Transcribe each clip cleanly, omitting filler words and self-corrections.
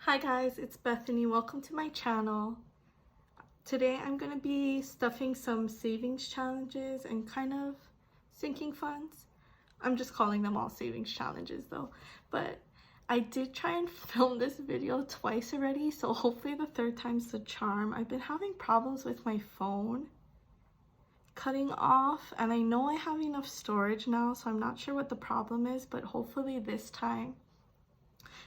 Hi guys, it's Bethany. Welcome to my channel. Today I'm going to be stuffing some savings challenges and kind of sinking funds. I'm just calling them all savings challenges though. But I did try and film this video twice already, so hopefully the third time's the charm. I've been having problems with my phone cutting off, and I know I have enough storage now, so I'm not sure what the problem is, but hopefully this time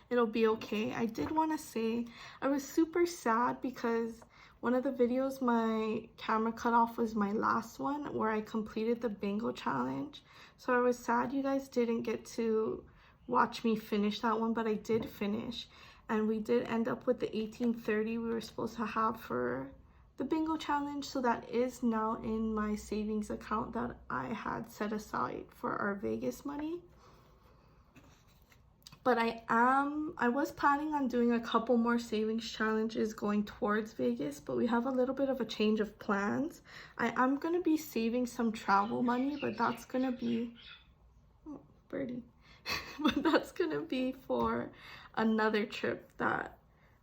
it'll be okay. I did want to say I was super sad because one of the videos my camera cut off was my last one where I completed the bingo challenge. So I was sad you guys didn't get to watch me finish that one, but I did finish. And we did end up with the 1830 we were supposed to have for the bingo challenge. So that is now in my savings account that I had set aside for our Vegas money. But I was planning on doing a couple more savings challenges going towards Vegas, but we have a little bit of a change of plans. I am going to be saving some travel money, but that's going to be, oh, birdie, but that's going to be for another trip that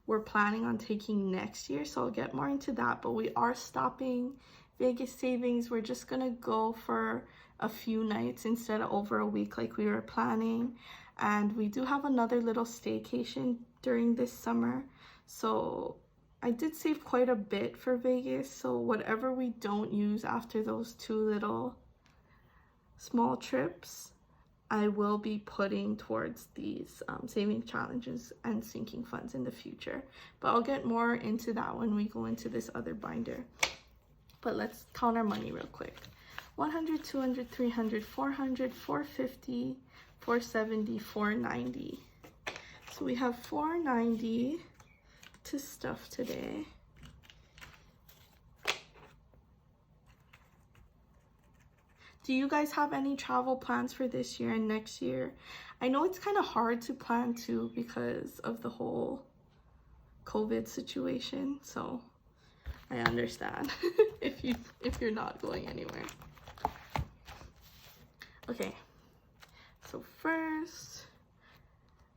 we're planning on taking next year. So I'll get more into that, but we are stopping Vegas savings. We're just going to go for a few nights instead of over a week like we were planning. And we do have another little staycation during this summer. So I did save quite a bit for Vegas. So whatever we don't use after those two little small trips, I will be putting towards these saving challenges and sinking funds in the future. But I'll get more into that when we go into this other binder. But let's count our money real quick. 100, 200, 300, 400, 450, 470, 490. So we have 490 to stuff today. Do you guys have any travel plans for this year and next year? I know it's kind of hard to plan too because of the whole COVID situation, so I understand if you're not going anywhere. Okay. So first,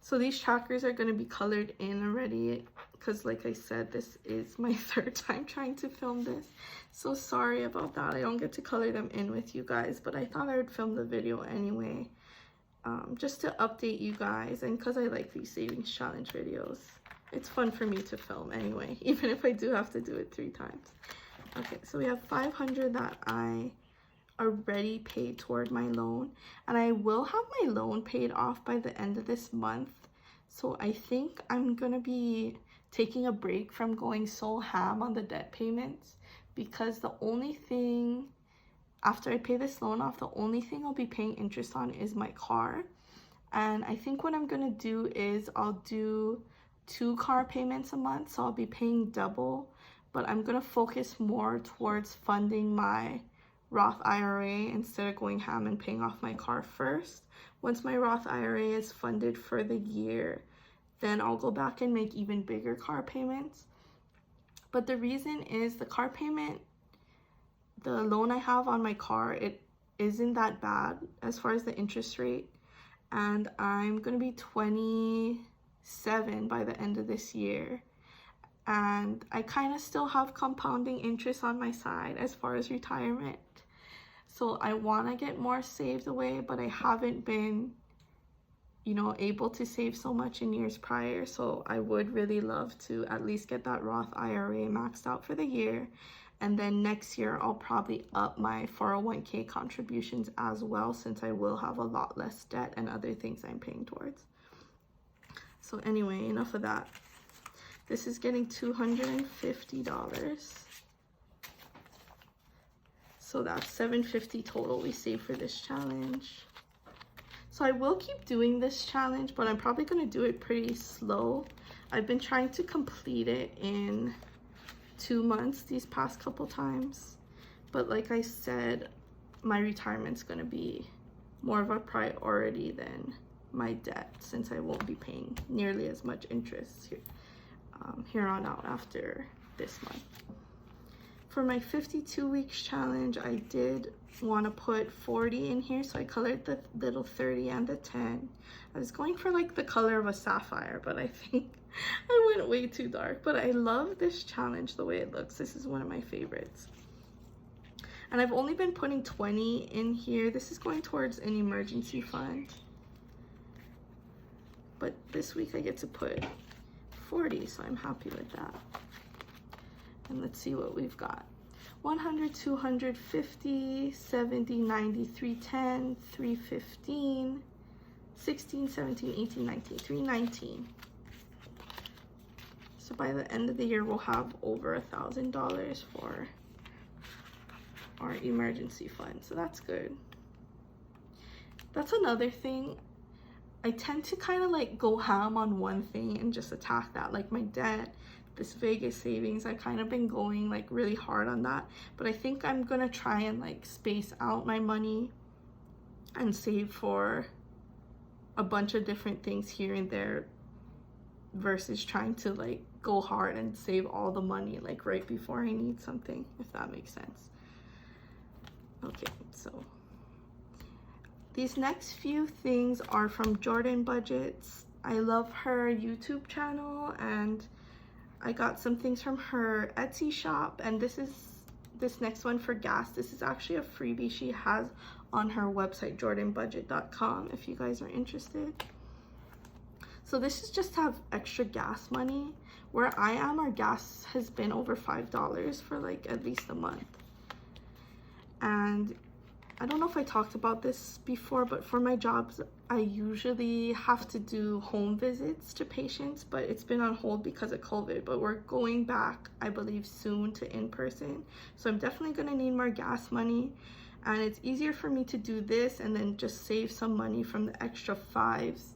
so these trackers are going to be colored in already because like I said, this is my third time trying to film this. So sorry about that. I don't get to color them in with you guys, but I thought I would film the video anyway. Just to update you guys, and because I like these savings challenge videos. It's fun for me to film anyway, even if I do have to do it 3 times. Okay, so we have 500 that I already paid toward my loan, and I will have my loan paid off by the end of this month. So I think I'm gonna be taking a break from going so ham on the debt payments, because the only thing after I pay this loan off, the only thing I'll be paying interest on is my car. And I think what I'm gonna do is I'll do 2 car payments a month, so I'll be paying double, but I'm gonna focus more towards funding my Roth IRA instead of going ham and paying off my car first. Once my Roth IRA is funded for the year, then I'll go back and make even bigger car payments. But the reason is the car payment, the loan I have on my car, it isn't that bad as far as the interest rate. And I'm going to be 27 by the end of this year. And I kind of still have compounding interest on my side as far as retirement. So I want to get more saved away, but I haven't been, able to save so much in years prior. So I would really love to at least get that Roth IRA maxed out for the year. And then next year, I'll probably up my 401k contributions as well, since I will have a lot less debt and other things I'm paying towards. So anyway, enough of that. This is getting $250. So that's $750 total we saved for this challenge. So I will keep doing this challenge, but I'm probably going to do it pretty slow. I've been trying to complete it in 2 months these past couple times. But like I said, my retirement's going to be more of a priority than my debt, since I won't be paying nearly as much interest here on out after this month. For my 52 weeks challenge, I did want to put 40 in here, so I colored the little 30 and the 10. I was going for like the color of a sapphire, but I think I went way too dark, but I love this challenge the way it looks. This is one of my favorites. And I've only been putting 20 in here. This is going towards an emergency fund. But this week I get to put 40, so I'm happy with that. And let's see what we've got. 100, 200, 50, 70, 90, 310, 315, 16, 17, 18, 19, 319. So by the end of the year, we'll have over $1,000 for our emergency fund. So that's good. That's another thing. I tend to kind of like go ham on one thing and just attack that. Like my debt, this Vegas savings, I've kind of been going like really hard on that. But I think I'm gonna try and like space out my money and save for a bunch of different things here and there versus trying to like go hard and save all the money like right before I need something, if that makes sense. Okay, so these next few things are from Jordan Budgets. I love her YouTube channel, and I got some things from her Etsy shop, and this next one for gas. This is actually a freebie she has on her website, jordanbudget.com, if you guys are interested. So this is just to have extra gas money. Where I am, our gas has been over $5 for like at least a month. And I don't know if I talked about this before, but for my jobs, I usually have to do home visits to patients, but it's been on hold because of COVID. But we're going back, I believe, soon to in-person. So I'm definitely gonna need more gas money. And it's easier for me to do this and then just save some money from the extra 5s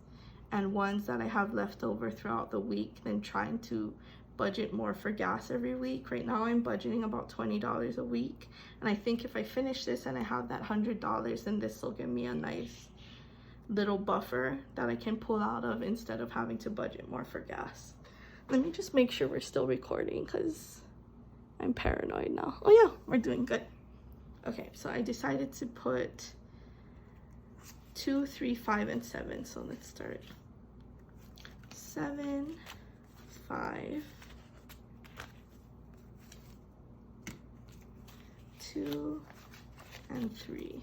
and 1s that I have left over throughout the week than trying to budget more for gas every week. Right now I'm budgeting about $20 a week, and I think if I finish this and I have that $100, then this will give me a nice little buffer that I can pull out of instead of having to budget more for gas. Let me just make sure we're still recording because I'm paranoid now. Oh yeah, we're doing good. Okay, so I decided to put 2, 3, 5, and 7. So let's start. 7, 5, 2, and 3.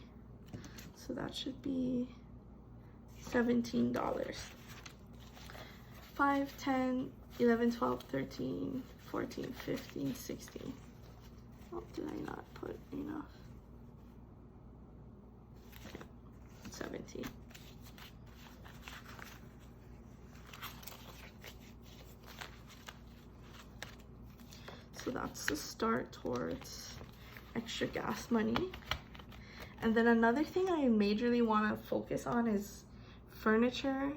So that should be $17. 5, 10, 11, 12, 13, 14, 15, 16. Oh, did I not put enough? 17. So that's the start towards extra gas money. And then another thing I majorly want to focus on is furniture.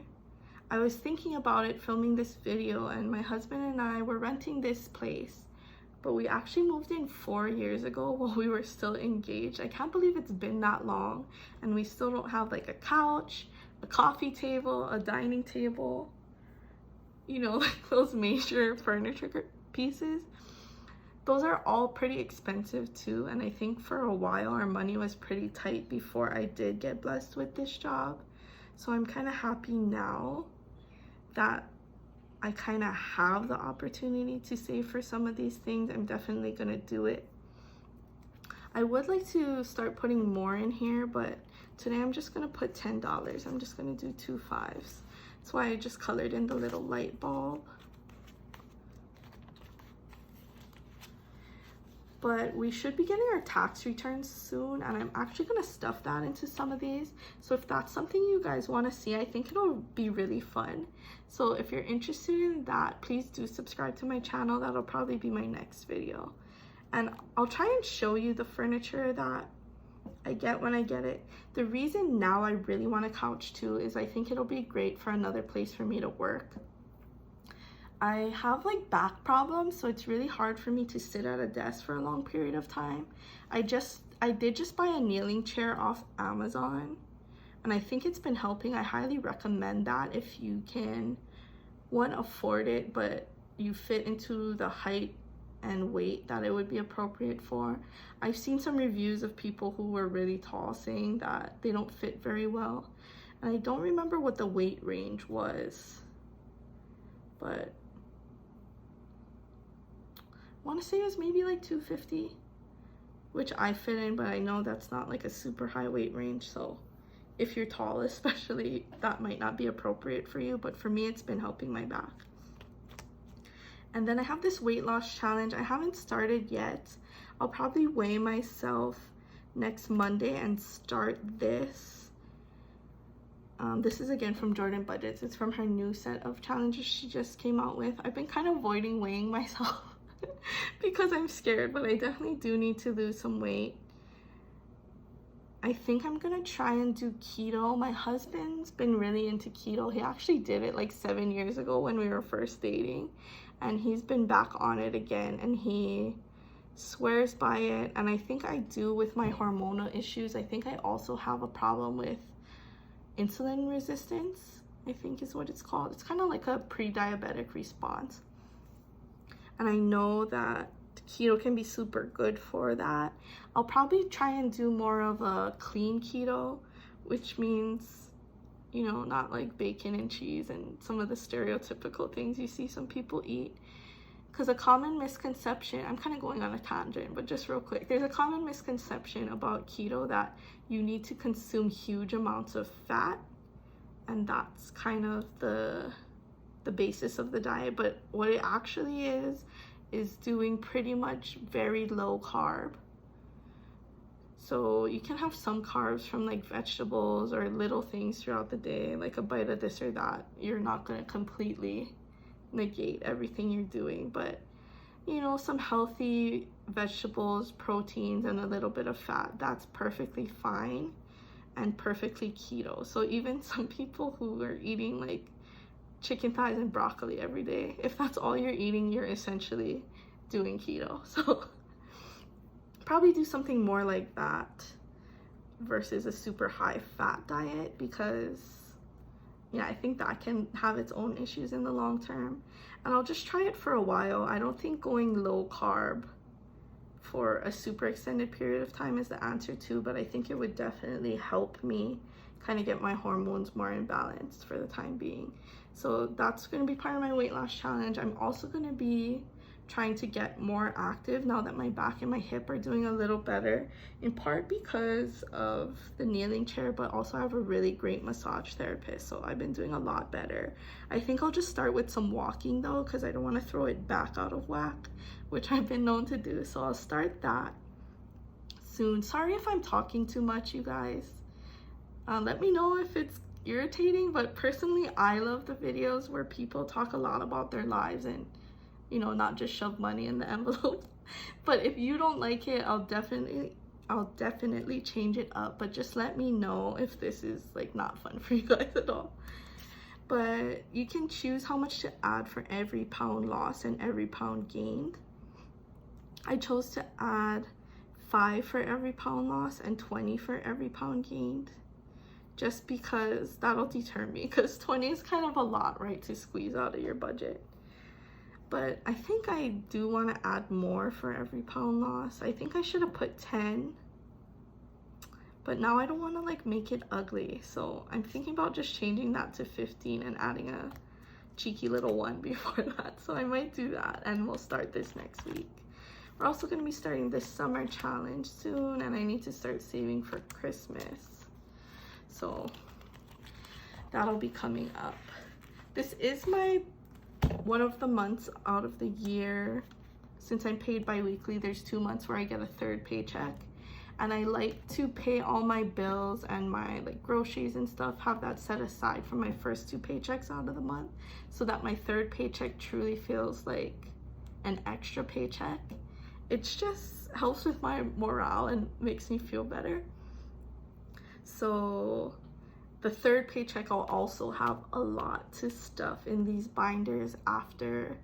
I was thinking about it filming this video, and my husband and I were renting this place, but we actually moved in 4 years ago while we were still engaged. I can't believe it's been that long, and we still don't have like a couch, a coffee table, a dining table, you know, like those major furniture pieces. Those are all pretty expensive too, and I think for a while our money was pretty tight before I did get blessed with this job. So I'm kind of happy now that I kind of have the opportunity to save for some of these things. I'm definitely gonna do it. I would like to start putting more in here, but today I'm just gonna put $10. I'm just gonna do 2 5s. That's why I just colored in the little light bulb. But we should be getting our tax returns soon, and I'm actually gonna stuff that into some of these. So if that's something you guys wanna see, I think it'll be really fun. So if you're interested in that, please do subscribe to my channel. That'll probably be my next video. And I'll try and show you the furniture that I get when I get it. The reason now I really want a couch too is I think it'll be great for another place for me to work. I have like back problems, so it's really hard for me to sit at a desk for a long period of time. I did just buy a kneeling chair off Amazon, and I think it's been helping. I highly recommend that if you can, one, afford it, but you fit into the height and weight that it would be appropriate for. I've seen some reviews of people who were really tall saying that they don't fit very well, and I don't remember what the weight range was, but want to say it was maybe like 250, which I fit in, but I know that's not like a super high weight range. So if you're tall especially, that might not be appropriate for you, but for me, it's been helping my back. And then I have this weight loss challenge. I haven't started yet. I'll probably weigh myself next Monday and start this. This is again from Jordan Budgets. It's from her new set of challenges she just came out with. I've been kind of avoiding weighing myself because I'm scared, but I definitely do need to lose some weight. I think I'm gonna try and do keto. My husband's been really into keto. He actually did it like 7 years ago when we were first dating, and he's been back on it again, and he swears by it. And I think I do with my hormonal issues. I think I also have a problem with insulin resistance, I think is what it's called. It's kind of like a pre-diabetic response. And I know that keto can be super good for that. I'll probably try and do more of a clean keto, which means, you know, not like bacon and cheese and some of the stereotypical things you see some people eat. Because a common misconception, I'm kind of going on a tangent, but just real quick, there's a common misconception about keto that you need to consume huge amounts of fat, and that's kind of the basis of the diet. But what it actually is doing pretty much very low carb. So you can have some carbs from like vegetables or little things throughout the day, like a bite of this or that. You're not going to completely negate everything you're doing, but you know, some healthy vegetables, proteins, and a little bit of fat, that's perfectly fine and perfectly keto. So even some people who are eating like chicken thighs and broccoli every day, if that's all you're eating, you're essentially doing keto. So probably do something more like that versus a super high fat diet, because yeah, I think that can have its own issues in the long term. And I'll just try it for a while. I don't think going low carb for a super extended period of time is the answer too, but I think it would definitely help me kind of get my hormones more in balance for the time being. So that's going to be part of my weight loss challenge. I'm also going to be trying to get more active now that my back and my hip are doing a little better, in part because of the kneeling chair, but also I have a really great massage therapist, so I've been doing a lot better. I think I'll just start with some walking though, because I don't want to throw it back out of whack, which I've been known to do. So I'll start that soon. Sorry if I'm talking too much, you guys. Let me know if it's irritating, but personally I love the videos where people talk a lot about their lives and, you know, not just shove money in the envelope. But if you don't like it, I'll definitely change it up, but just let me know if this is like not fun for you guys at all. But you can choose how much to add for every pound lost and every pound gained. I chose to add 5 for every pound lost and 20 for every pound gained, just because that'll deter me, because 20 is kind of a lot, right, to squeeze out of your budget. But I think I do want to add more for every pound loss. I think I should have put 10, but now I don't want to like make it ugly, so I'm thinking about just changing that to 15 and adding a cheeky little 1 before that. So I might do that, and we'll start this next week. We're also going to be starting this summer challenge soon, and I need to start saving for Christmas, so that'll be coming up. This is my one of the months out of the year, since I'm paid bi-weekly, there's 2 months where I get a third paycheck, and I like to pay all my bills and my like groceries and stuff, have that set aside for my first 2 paychecks out of the month, so that my third paycheck truly feels like an extra paycheck. It just helps with my morale and makes me feel better. So the third paycheck, I'll also have a lot to stuff in these binders after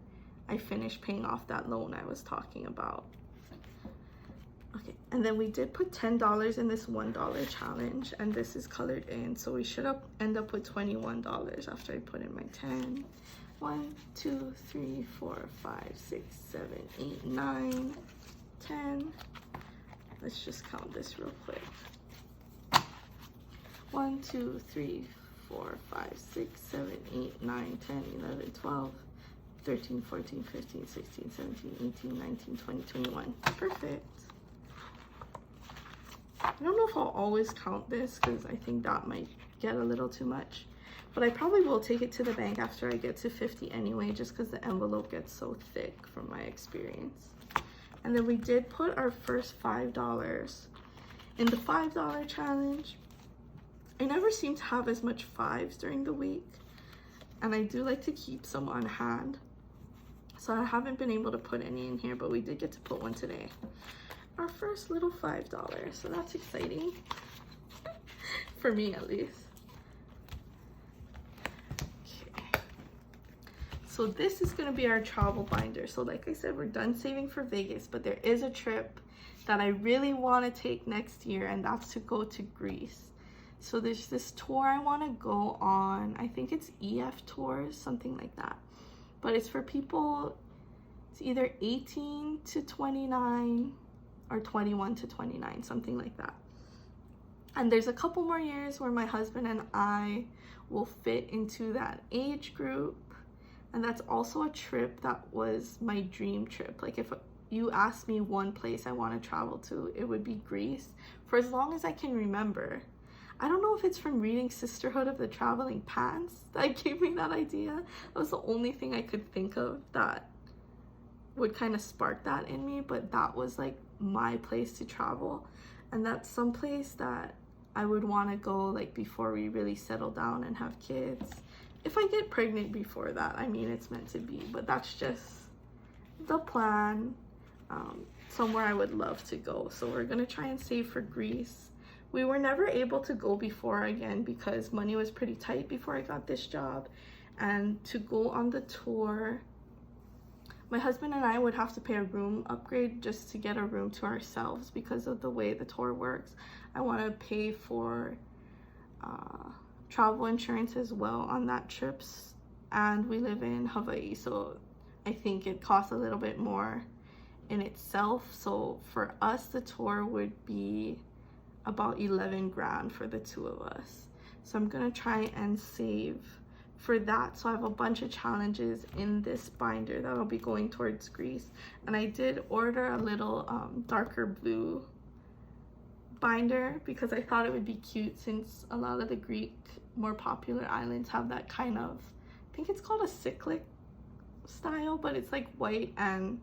I finish paying off that loan I was talking about. Okay, and then we did put $10 in this $1 challenge, and this is colored in, so we should end up with $21 after I put in my 10. 1, 2, 3, 4, 5, 6, 7, 8, 9, 10. Let's just count this real quick. 1, 2, 3, 4, 5, 6, 7, 8, 9, 10, 11, 12, 13, 14, 15, 16, 17, 18, 19, 20, 21. Perfect. I don't know if I'll always count this because I think that might get a little too much. But I probably will take it to the bank after I get to 50 anyway, just because the envelope gets so thick from my experience. And then we did put our first $5 in the $5 challenge. I never seem to have as much fives during the week, and I do like to keep some on hand. So I haven't been able to put any in here, but we did get to put one today. Our first little $5, so that's exciting. For me at least. Okay. So this is gonna be our travel binder. So like I said, we're done saving for Vegas, but there is a trip that I really wanna take next year, and that's to go to Greece. So there's this tour I wanna go on. I think it's EF Tours, something like that. But it's for people, it's either 18 to 29 or 21 to 29, something like that. And there's a couple more years where my husband and I will fit into that age group. And that's also a trip that was my dream trip. Like if you asked me one place I want to travel to, it would be Greece for as long as I can remember. I don't know if it's from reading Sisterhood of the Traveling Pants that gave me that idea. That was the only thing I could think of that would kind of spark that in me, but that was like my place to travel. And that's some place that I would want to go like before we really settle down and have kids. If I get pregnant before that, I mean, it's meant to be, but that's just the plan. Somewhere I would love to go. So we're gonna try and save for Greece. We were never able to go before again because money was pretty tight before I got this job. And to go on the tour, my husband and I would have to pay a room upgrade just to get a room to ourselves because of the way the tour works. I want to pay for travel insurance as well on that trip, and we live in Hawaii, so I think it costs a little bit more in itself. So for us, the tour would be about 11 grand for the two of us. So I'm gonna try and save for that. So I have a bunch of challenges in this binder that'll be going towards Greece. And I did order a little darker blue binder because I thought it would be cute since a lot of the Greek more popular islands have that kind of, I think it's called a cyclic style, but it's like white and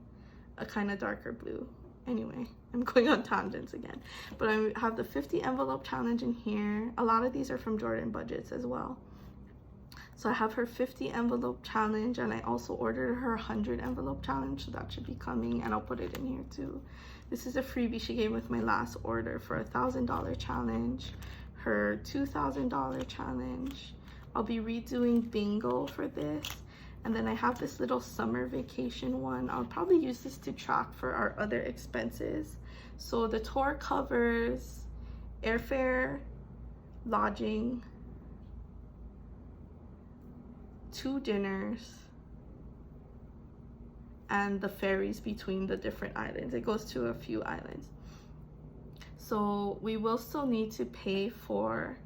a kind of darker blue. Anyway, I'm going on tangents again, but I have the 50 envelope challenge in here. A lot of these are from Jordan Budgets as well. So I have her 50 envelope challenge, and I also ordered her 100 envelope challenge, so that should be coming, and I'll put it in here too. This is a freebie she gave with my last order for a $1,000 challenge, her $2,000 challenge. I'll be redoing bingo for this. And then I have this little summer vacation one. I'll probably use this to track for our other expenses. So the tour covers airfare, lodging, 2 dinners, and the ferries between the different islands. It goes to a few islands. So we will still need to pay for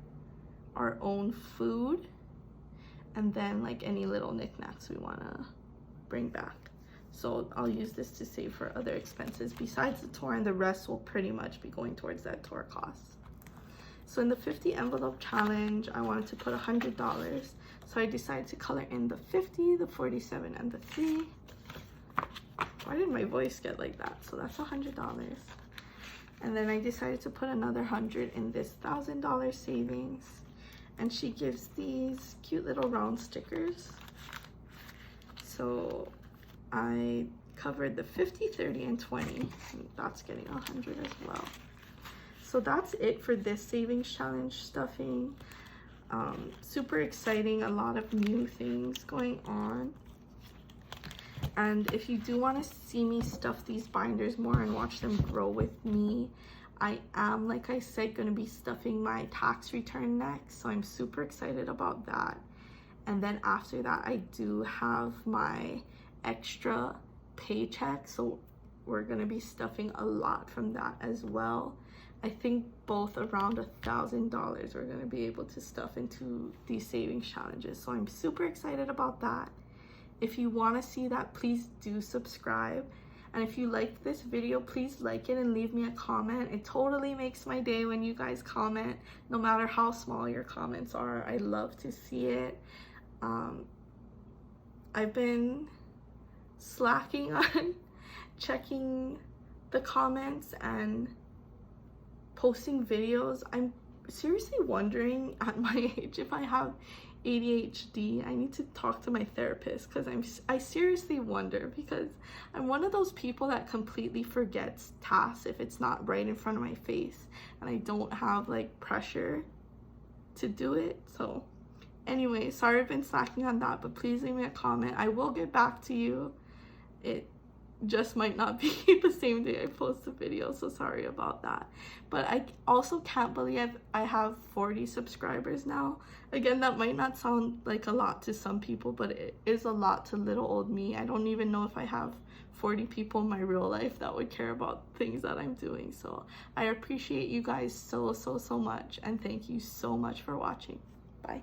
our own food, and then like any little knickknacks we want to bring back. So I'll use this to save for other expenses besides the tour, and the rest will pretty much be going towards that tour cost. So in the 50 envelope challenge, I wanted to put $100. So I decided to color in the 50, the 47, and the 3. Why did my voice get like that? So that's $100. And then I decided to put another 100 in this $1,000 savings. And she gives these cute little round stickers. So I covered the 50, 30, and 20. And that's getting 100 as well. So that's it for this savings challenge stuffing. Super exciting, a lot of new things going on. And if you do want to see me stuff these binders more and watch them grow with me, I am, like I said, going to be stuffing my tax return next, so I'm super excited about that. And then after that, I do have my extra paycheck, so we're going to be stuffing a lot from that as well. I think both around $1,000 we're going to be able to stuff into these savings challenges, so I'm super excited about that. if you want to see that, please do subscribe. And if you like this video, please like it and leave me a comment. It totally makes my day when you guys comment, no matter how small your comments are. I love to see it. I've been slacking on checking the comments and posting videos. I'm seriously wondering at my age if I have ADHD. I need to talk to my therapist because I seriously wonder, because I'm one of those people that completely forgets tasks if it's not right in front of my face and I don't have like pressure to do it. So anyway, sorry I've been slacking on that, but please leave me a comment. I will get back to you. It just might not be the same day I post the video, so sorry about that. But I also can't believe I have 40 subscribers now. Again, that might not sound like a lot to some people, but it is a lot to little old me. I don't even know if I have 40 people in my real life that would care about things that I'm doing. So I appreciate you guys so much, and thank you so much for watching. Bye.